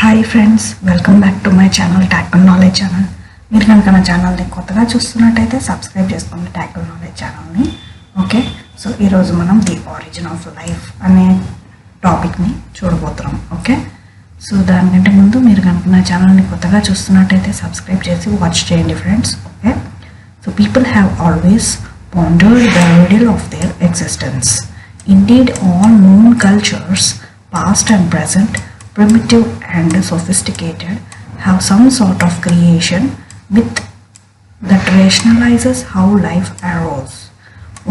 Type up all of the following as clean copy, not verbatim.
Hi friends, welcome back to my channel Tackle Knowledge channel. మీరు కనుక నా ఛానల్ని కొత్తగా చూస్తున్నట్టయితే సబ్స్క్రైబ్ చేసుకోండి ట్యాక్ల్ నాలెడ్జ్ ఛానల్ని. ఓకే, సో ఈరోజు మనం ది ఆరిజిన్ ఆఫ్ లైఫ్ అనే టాపిక్ని చూడబోతున్నాం. ఓకే, సో దానికంటే ముందు మీరు కనుక నా ఛానల్ని కొత్తగా చూస్తున్నట్టయితే సబ్స్క్రైబ్ చేసి వాచ్ చేయండి friends. Okay, so people have always pondered the riddle of their existence. Indeed, all known cultures, past and present, primitive and sophisticated, have some sort of creation myth that rationalizes how life arose.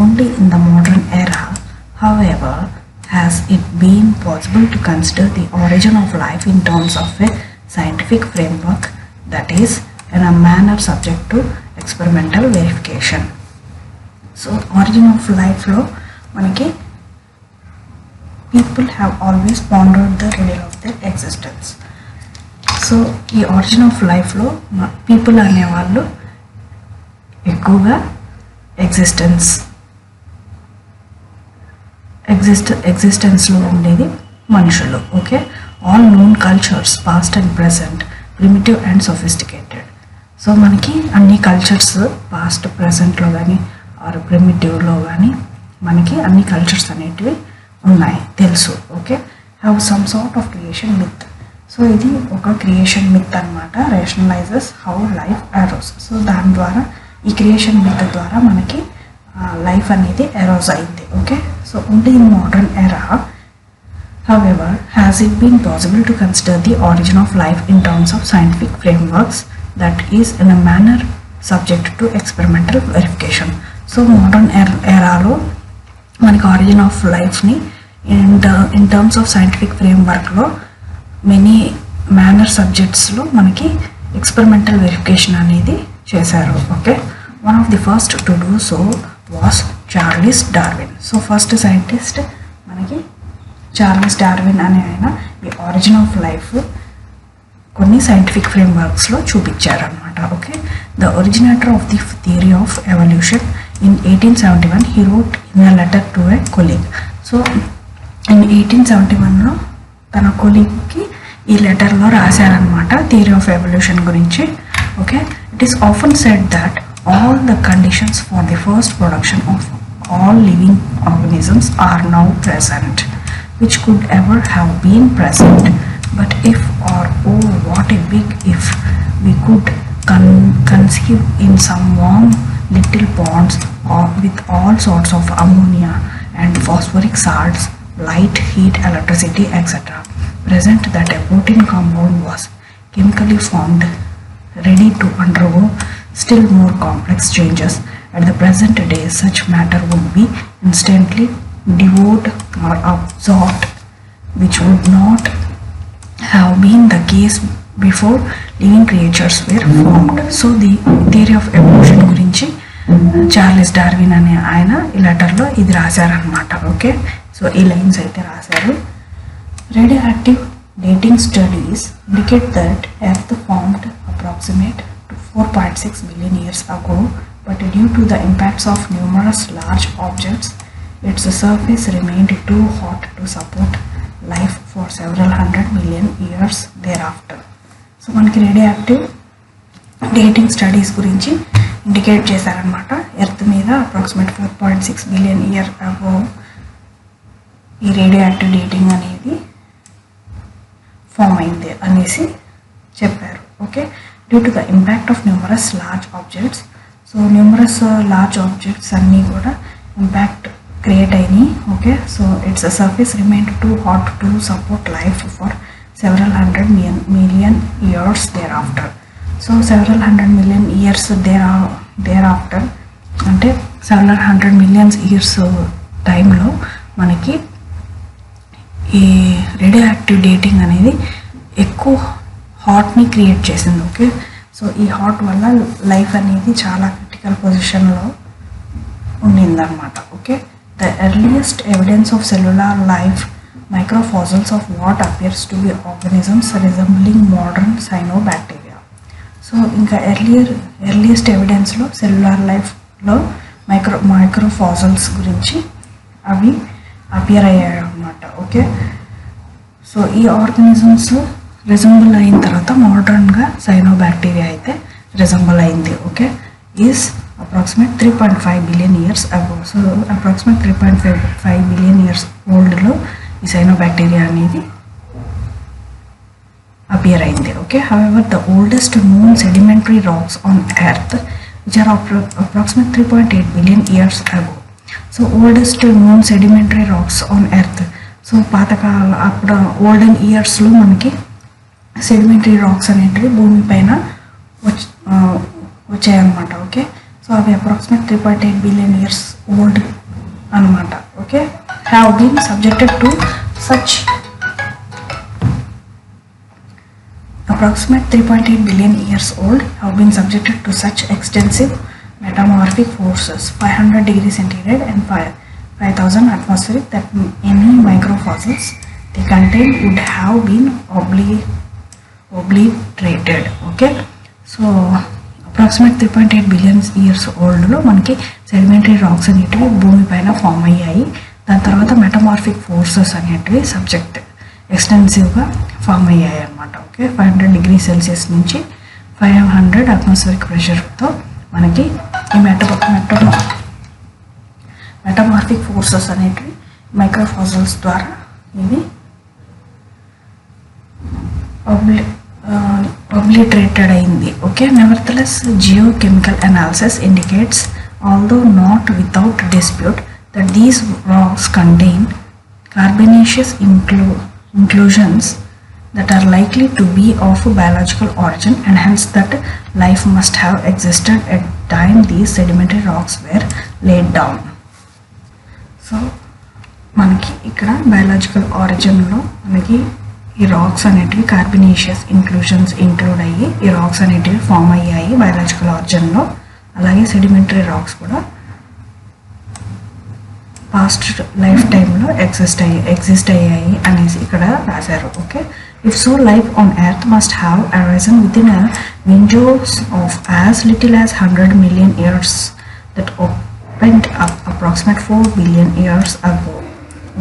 Only in the modern era, however, has it been possible to consider the origin of life in terms of a scientific framework that is, in a manner subject to experimental verification. So, origin of life lo manaki people have always pondered the riddle of their existence. So ఈ origin of life లో people అనేవాళ్ళు ఎక్కువగా ఎగ్జిస్టెన్స్లో ఉండేది మనుషులు. Okay, all known cultures past and present, primitive and sophisticated. So మనకి అన్ని cultures past ప్రెసెంట్లో కానీ are ప్రిమిటివ్లో కానీ మనకి అన్ని కల్చర్స్ అనేటివి ఉన్నాయి తెలుసు. Okay, have some sort of creation myth. So ఇది ఒక క్రియేషన్ మిత్ అనమాట, రేషనలైజెస్ హౌ లైఫ్ అరోస్. సో దాని ద్వారా ఈ క్రియేషన్ మిత్ ద్వారా మనకి లైఫ్ అనేది అరోజ్ అయింది. Okay, so only in modern ఎరా however has it been possible to consider the origin of life in terms of scientific frameworks that is in a manner subject to experimental verification. So modern ఎరాలో మనకి origin of లైఫ్ని in terms of scientific ఫ్రేమ్వర్క్లో many manner సబ్జెక్ట్స్లో మనకి experimental verification అనేది చేశారు. Okay, one of the first to do so was Charles Darwin. So first scientist మనకి Charles Darwin అనే ఆయన ఈ ఆరిజిన్ ఆఫ్ లైఫ్ కొన్ని సైంటిఫిక్ ఫ్రేమ్వర్క్స్లో చూపించారనమాట. Okay, the originator of the theory of evolution in 1871 he wrote in a letter to a colleague. So in 1871లో తన కొలీగ్కి ఈ లెటర్లో రాశారనమాట థియరీ ఆఫ్ ఎవల్యూషన్ గురించి. Okay, it is often said that all the conditions for the first production of all living organisms are now present which could ever have been present, but if or oh what a big if we could conceive in some warm little ponds or with all sorts of ammonia and phosphoric salts, light, heat, electricity, etc. present, that a protein compound was chemically formed ready to undergo still more complex changes. At the present day such matter would be instantly devoured or absorbed, which would not have been the case before living creatures were formed. So the theory of evolution గురించి Charles Darwin అనే ఆయన ఈ లెటర్లో ఇది రాశారనమాట. Okay, so ఈ lines అయితే రాశారు. Radio active dating studies indicate that Earth formed approximate to 4.6 billion years ago, but due to the impacts of numerous large objects, its surface remained too hot to support life for several hundred million years thereafter. So మనకి radio active dating studies గురించి indicate చేశారనమాట. Earth మీద approximate 4.6 billion year అగో ఈ radio active dating అనేది form అయింది అనేసి చెప్పారు. Okay, due to the impact of numerous large objects. So numerous large objects అన్నీ కూడా ఇంపాక్ట్ క్రియేట్ అయినాయి. Okay, so it's surface remained too hot to support life for several hundred million years thereafter. So several hundred million years thereafter అంటే several hundred million years టైంలో మనకి ఈ radio active dating అనేది ఎక్కువ హాట్ని create చేసింది. Okay, so ఈ hot వల్ల లైఫ్ అనేది చాలా క్రిటికల్ పొజిషన్లో ఉండిందన్నమాట. Okay, the earliest evidence of cellular life microfossils of what appears to be organisms resembling modern cyanobacteria. So ఇంకా ఎర్లియస్ట్ ఎవిడెన్స్లో సెల్యులార్ లైఫ్లో మైక్రోఫాసిల్స్ గురించి అవి అపియర్ అయ్యాయి అన్నమాట. ఓకే, సో ఈ ఆర్గానిజమ్స్ రిజంబుల్ అయిన తర్వాత మోడర్న్గా సైనోబాక్టీరియా అయితే రిజంబుల్ అయింది. Okay, is approximate 3.5 billion years ago. So approximate 3.5 billion years ఓల్డ్లో ఈ సైనోబాక్టీరియా అనేది appear అయింది. Okay, however the oldest known sedimentary rocks on earth which are approximate 3.8 billion years ago. So oldest known sedimentary rocks on earth. So పాతకాల అప్పుడు olden ఇయర్స్లో మనకి sedimentary rocks అనేటివి భూమి పైన వచ్చాయన్నమాట. ఓకే, సో అవి అప్రాక్సిమేట్ 3.8 బిలియన్ ఇయర్స్ ఓల్డ్ అనమాట. Okay, have been subjected to such approximate 3.8 billion years old have been subjected to such extensive metamorphic forces 500 degrees centigrade and 5000 atmospheric that any microfossils they contain would have been obliterated. Okay, so approximate 3.8 billion years old లో మనకి sedimentary rocks అనేటివి భూమి పైన form అయ్యాయి. దాని తర్వాత metamorphic forces అనేటివి subject ఎక్స్టెన్సివ్గా form అయ్యాయి అన్నమాట. ఓకే, 500 డిగ్రీ సెల్సియస్ నుంచి 500 అట్మాస్ఫిరిక్ ప్రెషర్తో మనకి ఈ మెటమార్ఫిక్ ఫోర్సెస్ అనేటివి మైక్రోఫాసిల్స్ ద్వారా ఇవి obliterated అయింది. Okay, nevertheless geochemical analysis indicates although not without dispute that these rocks contain carbonaceous inclusions that are likely to be of biological origin and hence that life must have existed at time these sedimentary rocks were laid down. So మనకి ఇక్కడ biological ఆరిజిన్లో మనకి ఈ racks అనేటివి కార్బనేషియస్ include అయ్యి ఈ racks అనేటివి form అయ్యాయి biological ఆరిజిన్లో. అలాగే సెడిమెంటరీ రాక్స్ కూడా పాస్ట్ లైఫ్ టైంలో ఎగ్జిస్ట్ అయ్యాయి అనేసి ఇక్కడ రాశారు. Okay, if so life on earth must have arisen with in Windows of as little as 100 million years that opened up approximate 4 billion years ago.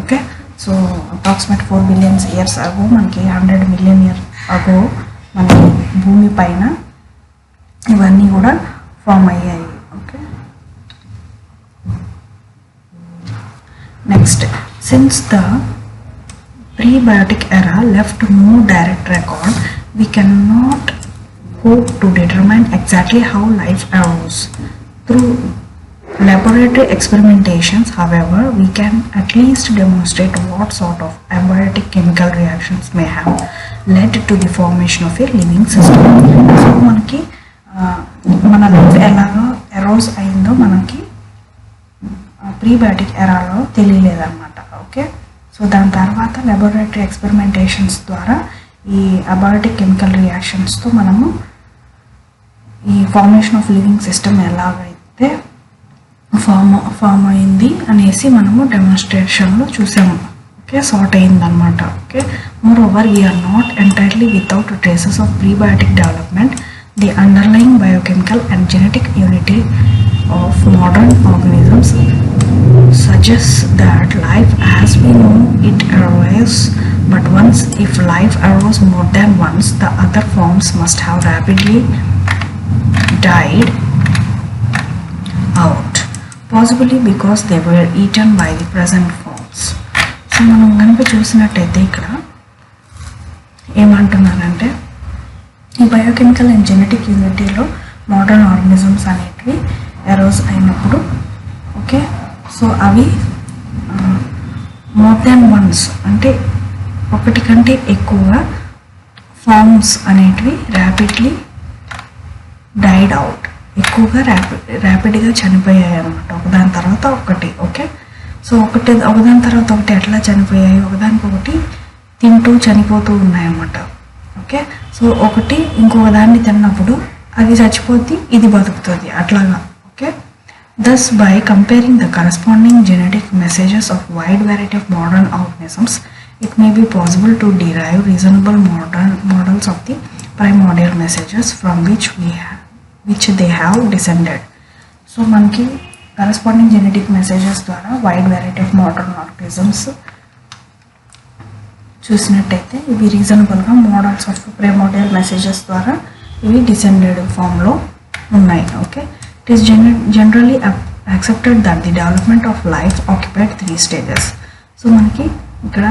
Okay, so approximate 4 billion years ago మనకి 100 million years ago మనకి భూమి పైన ఇవన్నీ కూడా form అయ్యాయి. Okay, next, since the prebiotic era left no direct record, we cannot hope to determine exactly how life arose. Through laboratory experimentations, however, we can at least demonstrate what sort of abiotic chemical reactions may have led to the formation of a living system. So మనకి మన life ఎలాగో arose అయిందో మనకి prebiotic ఎరాలో తెలియలేదన్నమాట. Okay, so దాని తర్వాత laboratory experimentations ద్వారా ఈ abiotic chemical రియాక్షన్స్తో మనము ఈ ఫార్మేషన్ ఆఫ్ లివింగ్ సిస్టమ్ ఎలాగైతే ఫామ్ అయింది అనేసి మనము డెమోన్స్ట్రేషన్లో చూసాము. ఓకే, సార్ట్ అయిందనమాట. Okay, moreover we are not entirely without traces of prebiotic development. The underlying biochemical and genetic unity of modern organisms suggests that life as we know it arose but once. If life arose more than once, the other forms must have rapidly died out, possibly because they were eaten by the present forms. So మనం కనుక చూసినట్టయితే ఇక్కడ ఏమంటున్నారంటే ఈ biochemical and genetic యూనిటీలో modern organisms అనేటివి arose అయినప్పుడు, okay, so అవి మోర్ దాన్ వన్స్ అంటే ఒకటి కంటే ఎక్కువగా ఫార్మ్స్ అనేటివి ర్యాపిడ్లీ డైడ్ అవుట్, ఎక్కువగా ర్యాపిడ్గా చనిపోయాయి అన్నమాట ఒకదాని తర్వాత ఒకటి. ఓకే, సో ఒకదాని తర్వాత ఒకటి ఎట్లా చనిపోయాయి, ఒకదానికొకటి తింటూ చనిపోతూ ఉన్నాయన్నమాట. ఓకే, సో ఒకటి ఇంకొక దాన్ని తిన్నప్పుడు అది చచ్చిపోద్ది, ఇది బతుకుతుంది అట్లాగా. Okay, thus by comparing the corresponding genetic messages of wide variety of modern organisms, it may be possible to derive reasonable modern models of the primordial messages from which they have descended. So మనకి corresponding genetic messages ద్వారా wide variety of modern organisms చూసినట్టయితే ఇవి రీజనబుల్గా models of ప్రైమోర్డియల్ messages ద్వారా ఇవి descended ఫామ్లో ఉన్నాయి. Okay, it is generally accepted that the development of life occupied 3 stages. So మనకి ఇక్కడ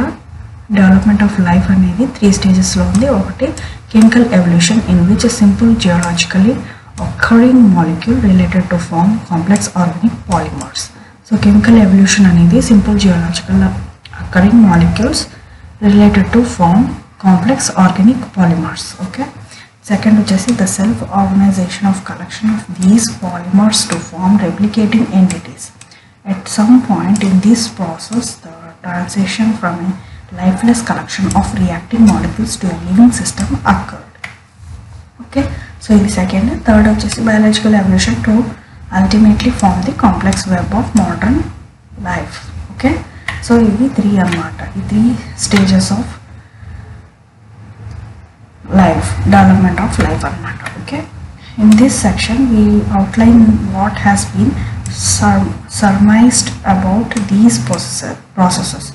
డెవలప్మెంట్ ఆఫ్ లైఫ్ అనేది 3 stagesలో ఉంది. ఒకటి chemical evolution in which simple geologically occurring molecule related to form complex organic polymers. So chemical evolution అనేది simple geological occurring molecules related to form complex organic polymers. Okay. Second వచ్చేసి the self organization of collection of these polymers to form replicating entities. At some point in this process, the transition from a lifeless collection of reacting molecules to a living system occurred. Okay. So in the second, third వచ్చేసి biological evolution to ultimately form the complex web of modern life. Okay, so ఇవి 3 అన్నమాట, ఈ 3 stages of life, development of life అన్నమాట. Okay, in this section we outline what has been surmised about these processes.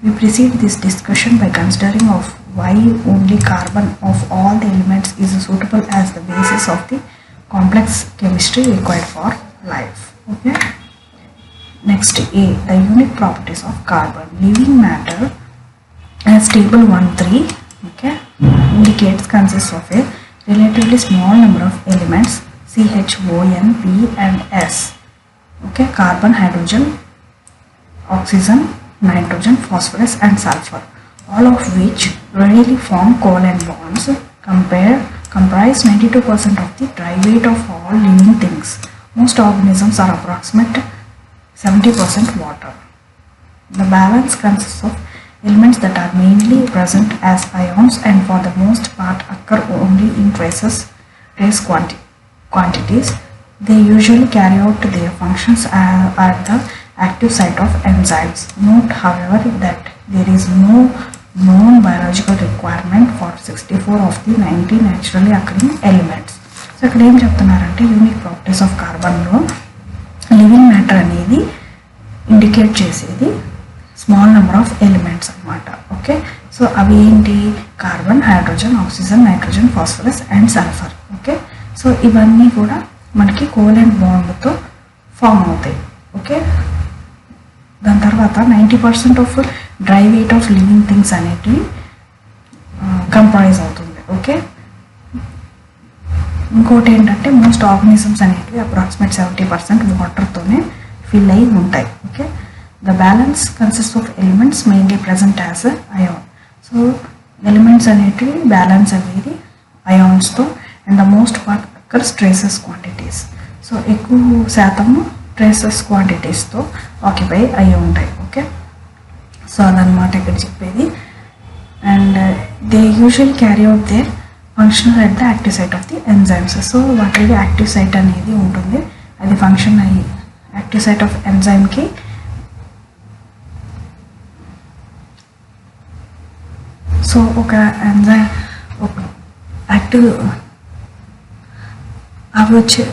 We precede this discussion by considering of why only carbon of all the elements is suitable as the basis of the complex chemistry required for life. Okay. Next, A, the unique properties of carbon. Living matter, as table 1.3, okay, indicates consists of a relatively small number of elements CHON, P and S. Okay, carbon, hydrogen, oxygen, nitrogen, phosphorus and sulfur, all of which readily form covalent bonds. Comprise 92% of the dry weight of all living things. Most organisms are approximate 70% water. The balance consists of elements that are mainly present as ions and for the most part occur only in trace quantities. They usually carry out their functions at the active site of enzymes. Note, however, that there is no known biological requirement for 64 of the 90 naturally occurring elements. So ఇక్కడ ఏం చెప్తున్నారంటే unique properties of కార్బన్లో living matter అనేది indicate చేసేది small number of elements అన్నమాట. Okay, so అవి ఏంటి? Carbon, hydrogen, oxygen, nitrogen, phosphorus and sulphur. Okay, so ఇవన్నీ కూడా మనకి కోవలెంట్ బాండ్తో ఫామ్ అవుతాయి. ఓకే, దాని తర్వాత 90% of dry weight of living things అనేటివి కంప్రైజ్ అవుతుంది. ఓకే, ఇంకోటి ఏంటంటే మోస్ట్ ఆర్గానిజమ్స్ అనేటివి అప్రాక్సిమేట్ 70% వాటర్తోనే ఫిల్ అయి ఉంటాయి. Okay, the balance consist of elements mainly present as ion. So elements అనేటివి బ్యాలెన్స్ అనేది అయాన్స్తో and the most part occurs traces quantities. So ఎక్కువ శాతము ట్రేసెస్ క్వాంటిటీస్తో ఆక్యుపై అయి ఉంటాయి. ఓకే, సో అదనమాట ఇక్కడ చెప్పేది. And they usual carry out their functional at the active site of the enzymes. So వాటికి యాక్టివ్ సైట్ అనేది ఉంటుంది, అది ఫంక్షన్ అయ్యి యాక్టివ్ సైట్ ఆఫ్ ఎంజైమ్కి సో ఒక ఎంజైమ్ ఒక యాక్టివ్ అవి వచ్చే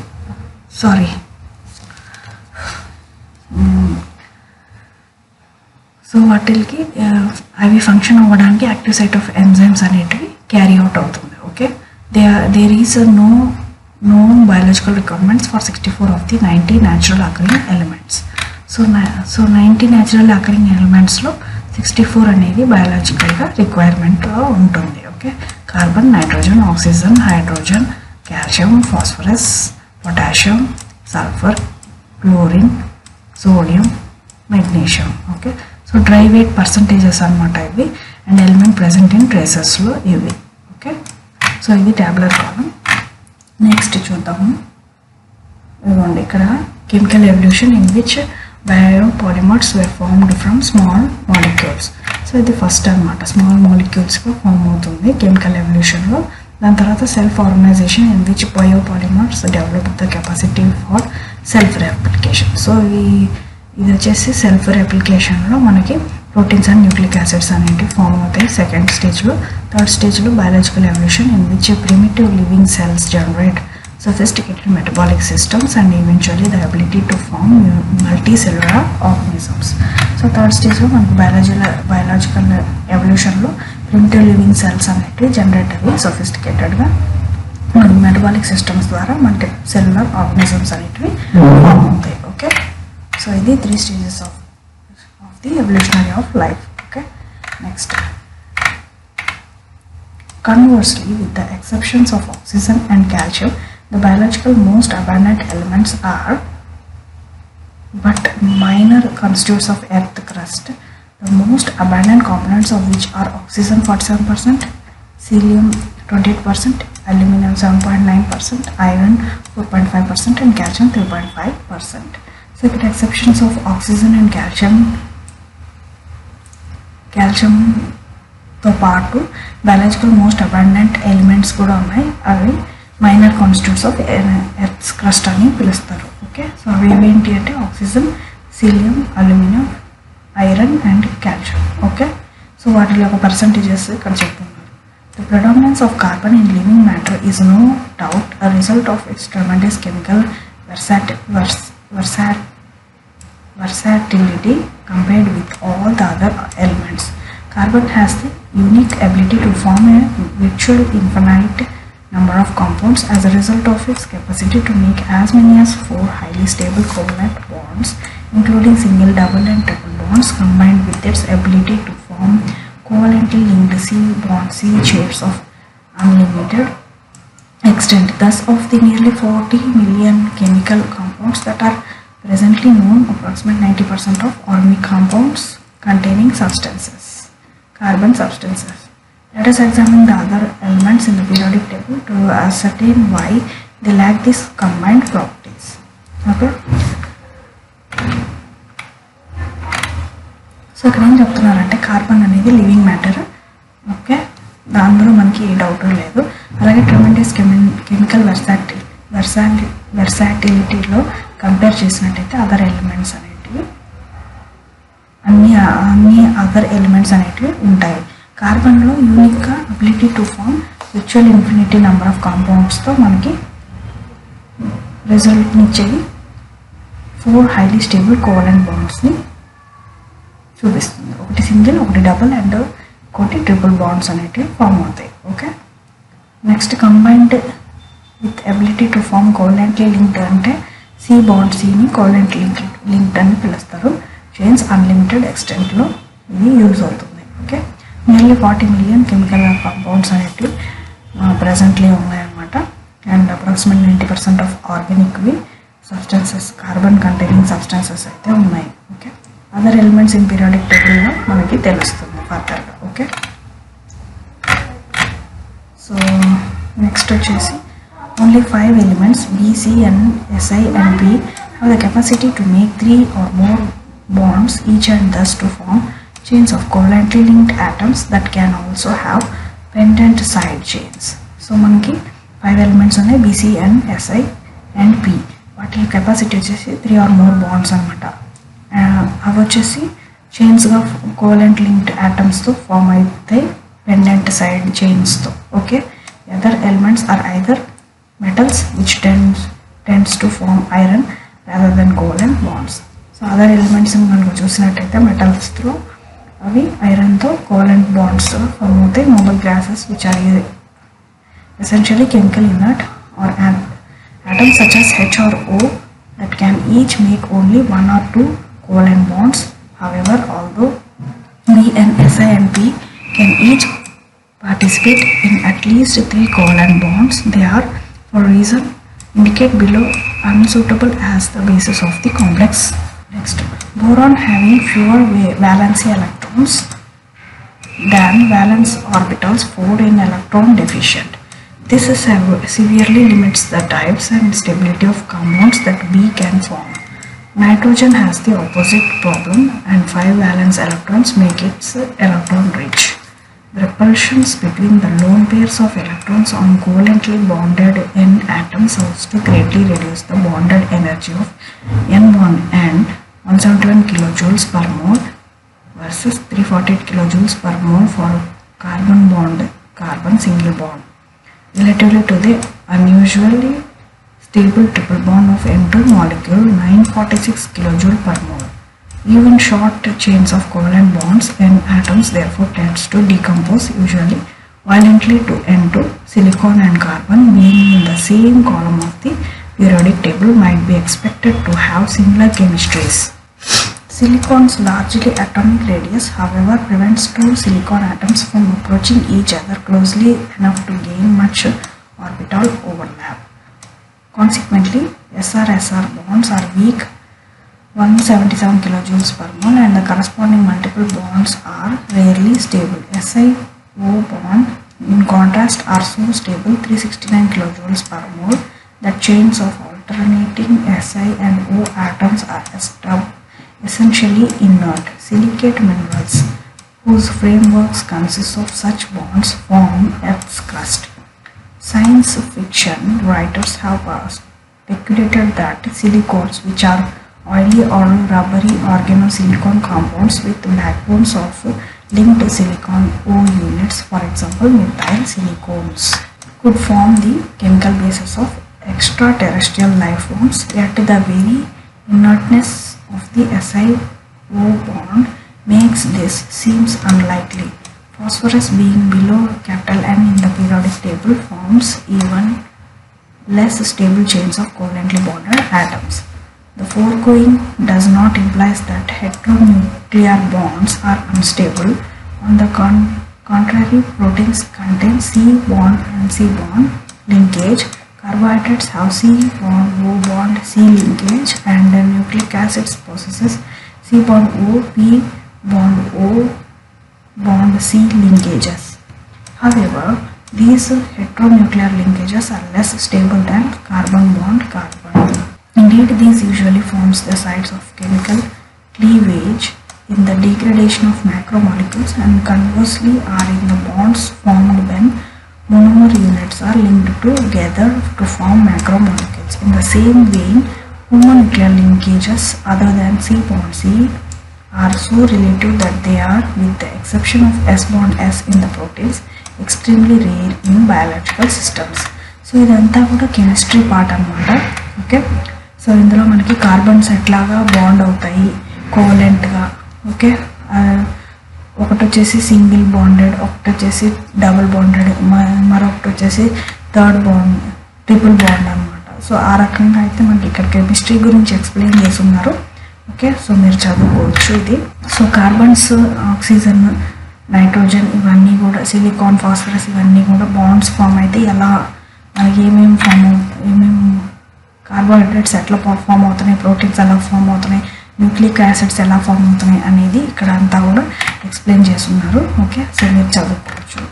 సో వాటికి అవి ఫంక్షన్ అవ్వడానికి యాక్టివ్ సైట్ ఆఫ్ ఎంజైమ్స్ అనేటివి క్యారీ అవుట్ అవుతుంది. Okay, there is no biological requirements for 64 of the 90 natural occurring elements. So 90 natural occurring elementsలో 64 అనేది బయాలజికల్గా రిక్వైర్మెంట్లో ఉంటుంది. Okay, carbon, nitrogen, oxygen, hydrogen, calcium, phosphorus, potassium, sulphur, chlorine, sodium, magnesium. Okay, so dry weight percentages అనమాట ఇవి and element present in ట్రేసెస్లో ఇవి. Okay, so ఇది ట్యాబులర్ కాలం. నెక్స్ట్ చూద్దాము. ఇదిగోండి ఇక్కడ chemical evolution in which biopolymers were formed from small molecules. So ఇది first అనమాట, స్మాల్ మాలిక్యూల్స్గా ఫామ్ అవుతుంది కెమికల్ ఎవల్యూషన్లో. దాని తర్వాత self organisation in which biopolymers develop the capacity for self replication. So ఇది వచ్చేసి సెల్ఫ్ రెప్లికేషన్లో మనకి ప్రోటీన్స్ అండ్ న్యూక్లిక్ యాసిడ్స్ అనేవి ఫామ్ అవుతాయి సెకండ్ స్టేజ్లో. థర్డ్ స్టేజ్లో biological evolution in which primitive living cells generate sophisticated metabolic systems and eventually the ability to form multicellular organisms. So third stage లో మనకు biological evolution లో primitive living cells అనేటివి generate అవి సొఫిస్టికేటెడ్గా మన metabolic systems ద్వారా మనకి cellular organisms అనేటివి form అవుతాయి. ఓకే, సో ఇది 3 stages of the evolutionary of life. Okay, next conversely, with the exceptions of oxygen and calcium, the biological most abundant elements are but minor constituents of earth crust, the most abundant components of which are oxygen 47%, helium 28%, aluminum 7.9%, iron 4.5% and calcium 3.5%. So with exceptions of oxygen and calcium తో పాటు biological most abundant elements కూడా ఉన్నాయి. అవి minor constitutes of earth's crust అని పిలుస్తారు. Okay, so అవి ఏంటి అంటే oxygen, helium, aluminium, iron and calcium. Okay, so వాటిలో ఒక పర్సంటేజెస్ ఇక్కడ చెప్తున్నారు. The predominance of carbon in living matter is no doubt a result of its tremendous chemical versatility compared with all the other elements. Carbon has the unique ability to form a virtually infinite number of compounds as a result of its capacity to make as many as 4 highly stable covalent bonds, including single, double and triple bonds, combined with its ability to form covalently linked C shapes of unlimited extent. Thus, of the nearly 40 million chemical compounds that are presently known, approximately 90% of organic compounds containing carbon substances. Let us examine the other elements in the periodic table to ascertain why they lack these combined properties. Okay, so ఇక్కడ ఏం చెప్తున్నారంటే carbon అనేది living matter. Okay, దానిలో మనకి ఏ doubt లేదు. అలాగే tremendous chemical వెర్సాటిలిటీలో compare చేసినట్టయితే అదర్ ఎలిమెంట్స్ అనేటివి అన్ని అదర్ ఎలిమెంట్స్ అనేటివి ఉంటాయి. కార్బన్లో యూనిక్గా ability to form virtual infinity number of కాంపౌండ్స్తో మనకి రిజల్ట్ని ఇచ్చేది 4 హైలీ స్టేబుల్ కోవలెంట్ బాండ్స్ని చూపిస్తుంది. ఒకటి సింగిల్, ఒకటి డబుల్ అండ్ ఒకటి ట్రిపుల్ బాండ్స్ అనేటివి ఫామ్ అవుతాయి. Okay, next combined with ability to form covalently linked అంటే సి బాండ్ సిని కోవలెంట్ లింక్డ్ అని పిలుస్తారు. చైన్స్ అన్లిమిటెడ్ ఎక్స్టెంట్లో ఇది యూజ్ అవుతుంది. Okay, nearly 40 million chemical compounds అనేటివి ప్రజెంట్లీ ఉన్నాయన్నమాట. అండ్ అప్రాక్సిమేట్ 90% ఆఫ్ ఆర్గానిక్వి సబ్స్టెన్సెస్, కార్బన్ కంటైనింగ్ సబ్స్టెన్సెస్ అయితే ఉన్నాయి. Okay, other elements in periodic టేబుల్లో మనకి తెలుస్తుంది ఫర్దర్గా. ఓకే, సో నెక్స్ట్ వచ్చేసి only 5 elements B, C, N, Si and P have the capacity to make 3 or more bonds each and thus to form chains of covalently linked atoms that can also have pendant side chains. So మనకి 5 elements ఉన్నాయి, B, C, N, Si and P. వాటి capacity వచ్చేసి 3 or more bonds అనమాట. అవి వచ్చేసి చైన్స్గా covalent linked ఆటమ్స్తో form అయితే పెండెంట్ సైడ్ చైన్స్తో. Okay, other elements are either metals which tends to form iron rather than covalent bonds. So other elements మనకు చూసినట్టయితే మెటల్స్లో అవి ఐరన్తో కోవలెంట్ బాండ్స్ ఫామ్ అవుతాయి. Noble gases which are essentially chemical inert or atoms such as H or O that can each make only 1 or 2 covalent bonds. However, although B and Si and P can each participate in at least 3 covalent bonds, they are for reason indicate below unsuitable as the basis of the complex. Next, boron having fewer valence electrons than valence orbitals 4 in electron deficient. This severely limits the types and stability of compounds that B can form. Nitrogen has the opposite problem and 5 valence electrons make it electron rich. The repulsions between the lone pairs of electrons on covalently bonded N atoms helps to greatly reduce the bonded energy of N1 and 171 kilojoules per mole versus 348 kilojoules per mole for carbon single bond, relatively to the unusually stable triple bond of N2 molecule 946 kilojoule per mole. Even short chains of covalent bonds in atoms therefore tends to decompose usually violently to end to silicon and carbon being in the same column of the periodic table might be expected to have similar chemistries. Silicon's largely atomic radius, however, prevents two silicon atoms from approaching each other closely enough to gain much orbital overlap. Consequently, SR-SR bonds are weak, 177 kilojoules per mole, and the corresponding multiple bonds are rarely stable. SiO bond, in contrast, are so stable, 369 kilojoules per mole, that chains of alternating Si and O atoms are essentially inert. Silicate minerals, whose frameworks consist of such bonds, form Earth's crust. Science fiction writers have speculated that silicones, which are oily or rubbery organosilicon compounds with backbones of linked silicon O units, for example methyl silicones, could form the chemical basis of extraterrestrial life forms, yet the very inertness of the SiO bond makes this seems unlikely. Phosphorus being below N in the periodic table forms even less stable chains of covalently bonded atoms. The foregoing does not imply that heteronuclear bonds are unstable. On the contrary, proteins contain C bond and C bond linkage. Carbohydrates have C bond O bond C linkage, and nucleic acids possesses C bond O P bond O bond C linkages. However, these heteronuclear linkages are less stable than carbon bond carbon. Indeed, these usually forms the sites of chemical cleavage in the degradation of macromolecules, and conversely are in the bonds formed when monomer units are linked together to form macromolecules. In the same vein, homonuclear linkages other than C bond C are so relative that they are, with the exception of S bond S in the proteins, extremely rare in biological systems. So ఇదంతా కూడా chemistry part అన్నమాట. Okay, so ఇందులో మనకి carbons ఎట్లాగా bond అవుతాయి కోవలెంట్గా. Okay, ఒకటి వచ్చేసి single bonded, ఒకటి వచ్చేసి డబుల్ బాండెడ్, మరొకటి వచ్చేసి థర్డ్ బాండ్, ట్రిపుల్ బాండ్ అనమాట. సో ఆ రకంగా అయితే మనకి ఇక్కడ కెమిస్ట్రీ గురించి ఎక్స్ప్లెయిన్ చేసి ఉన్నారు. ఓకే, సో మీరు చదువుకోవచ్చు ఇది. సో కార్బన్స్, ఆక్సిజన్, నైట్రోజన్ ఇవన్నీ కూడా, సిలికాన్, ఫాస్ఫరస్ ఇవన్నీ కూడా బాండ్స్ ఫామ్ అయితే ఎలా మనకి ఏమేమి కార్బోహైడ్రేట్స్ ఎట్లా ఫామ్ అవుతున్నాయి, ప్రోటీన్స్ ఎలా ఫామ్ అవుతున్నాయి, న్యూక్లిక్ యాసిడ్స్ ఎలా ఫామ్ అవుతున్నాయి అనేది ఇక్కడ అంతా కూడా ఎక్స్ప్లెయిన్ చేస్తున్నారు. ఓకే, సో మీరు చదువుకోవచ్చు.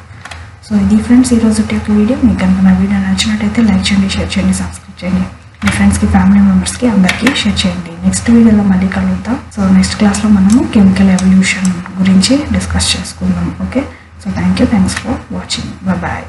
సో ఇది ఫ్రెండ్స్ ఈరోజు యొక్క వీడియో. మీకు కనుక నా వీడియో నచ్చినట్టయితే లైక్ చేయండి, షేర్ చేయండి, సబ్స్క్రైబ్ చేయండి. మీ ఫ్రెండ్స్కి, ఫ్యామిలీ మెంబర్స్కి అందరికీ షేర్ చేయండి. నెక్స్ట్ వీడియోలో మళ్ళీ కలుద్దాం. సో నెక్స్ట్ క్లాస్లో మనము కెమికల్ ఎవల్యూషన్ గురించి డిస్కస్ చేసుకుందాం. Okay, so thanks for watching. Bye.